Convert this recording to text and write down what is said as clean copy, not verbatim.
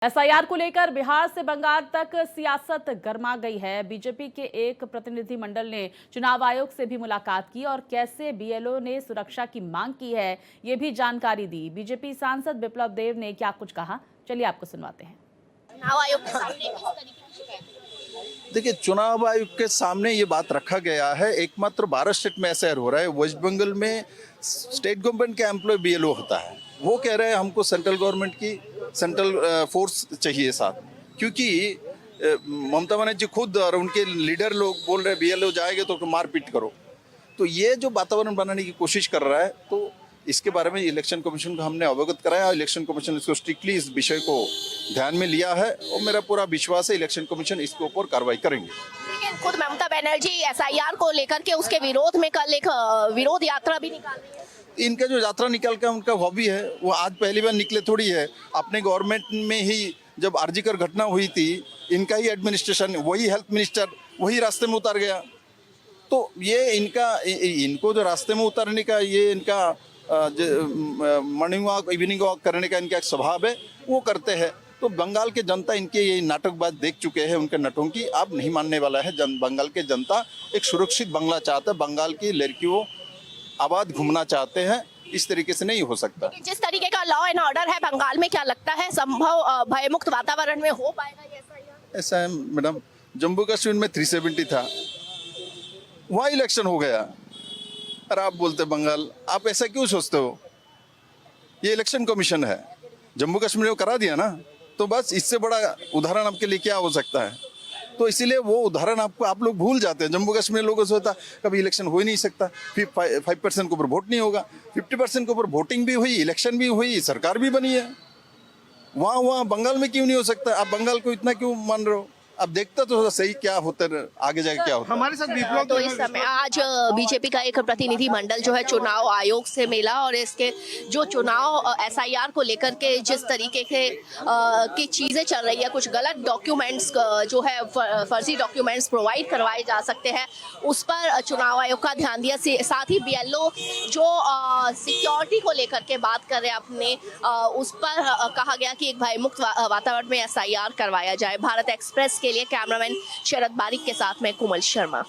SIR को लेकर बिहार से बंगाल तक सियासत गर्मा गई है। बीजेपी के एक प्रतिनिधि मंडल ने चुनाव आयोग से भी मुलाकात की और कैसे बीएलओ ने सुरक्षा की मांग की है, ये भी जानकारी दी। बीजेपी सांसद विप्लव देव ने क्या कुछ कहा, चलिए आपको सुनवाते हैं। चुनाव आयोग के सामने किस तरीके की शिकायत? देखिए, चुनाव आयोग के सामने ये बात रखा गया है। एकमात्र 12 स्टेट में ऐसा हो रहा है। वेस्ट बंगाल में स्टेट गवर्नमेंट के एम्प्लॉय बीएलओ होता है। वो कह रहे हैं हमको सेंट्रल गवर्नमेंट की सेंट्रल फोर्स चाहिए साथ, क्योंकि ममता बनर्जी खुद और उनके लीडर लोग बोल रहे हैं बीएलओ जाएंगे तो मारपीट करो। तो ये जो वातावरण बनाने की कोशिश कर रहा है, तो इसके बारे में इलेक्शन कमीशन को हमने अवगत कराया। इलेक्शन कमीशन इसको स्ट्रिक्टली इस विषय को ध्यान में लिया है और मेरा पूरा विश्वास है इलेक्शन कमीशन इसके ऊपर कार्रवाई करेंगे। लेकिन खुद ममता बनर्जी एसआईआर को लेकर के उसके विरोध में कल एक विरोध यात्रा भी निकाल रही है। इनका जो यात्रा निकाल का उनका हॉबी है, वो आज पहली बार निकले थोड़ी है। अपने गवर्नमेंट में ही जब आरजीकर घटना हुई थी, इनका ही एडमिनिस्ट्रेशन, वही हेल्थ मिनिस्टर वही रास्ते में उतर गया। तो ये इनको जो रास्ते में उतरने का, ये इनका मॉर्निंग वॉक इवनिंग वॉक करने का इनका एक स्वभाव है, वो करते हैं। तो बंगाल के जनता इनके ये नाटकबाज देख चुके हैं, उनके नटों की। अब नहीं मानने वाला है। बंगाल के जनता एक सुरक्षित बंगला चाहता है। बंगाल की लड़कियों आबाद घूमना चाहते हैं। इस तरीके से नहीं हो सकता। जिस तरीके का लॉ एंड ऑर्डर है बंगाल में, क्या लगता है संभव भयमुक्त वातावरण में हो पाएगा ये एसआईआर? ऐसा है मैडम, जम्मू कश्मीर में 370 था, वहाँ इलेक्शन हो गया। और आप बोलते बंगाल, आप ऐसा क्यों सोचते हो? ये इलेक्शन कमीशन है, जम्मू कश्मीर में करा दिया ना, तो बस इससे बड़ा उदाहरण आपके लिए क्या हो सकता है? तो इसीलिए वो उदाहरण आप लोग भूल जाते हैं। जम्मू कश्मीर लोगों से होता कभी इलेक्शन हो ही नहीं सकता, फिर 5% के ऊपर वोट नहीं होगा, 50% के ऊपर वोटिंग भी हुई, इलेक्शन भी हुई, सरकार भी बनी है। वहाँ बंगाल में क्यों नहीं हो सकता? आप बंगाल को इतना क्यों मान रहे हो? अब देखता तो सही क्या होता है, आगे जाके क्या होता है। हमारे साथ विप्लव तो इस समय आज बीजेपी का एक प्रतिनिधि मंडल जो है चुनाव आयोग से मिला और इसके जो चुनाव एसआईआर को लेकर के जिस तरीके के की चीजें चल रही है, कुछ गलत डॉक्यूमेंट्स जो है फर्जी डॉक्यूमेंट्स प्रोवाइड करवाए जा सकते हैं, उस पर चुनाव आयोग का ध्यान दिया। साथ ही बीएलओ जो सिक्योरिटी को लेकर के बात कर रहे हैं अपने, उस पर कहा गया कि एक भयमुक्त वातावरण में एसआईआर करवाया जाए। भारत एक्सप्रेस के लिए कैमरामैन शरद बारिक के साथ में कुमल शर्मा।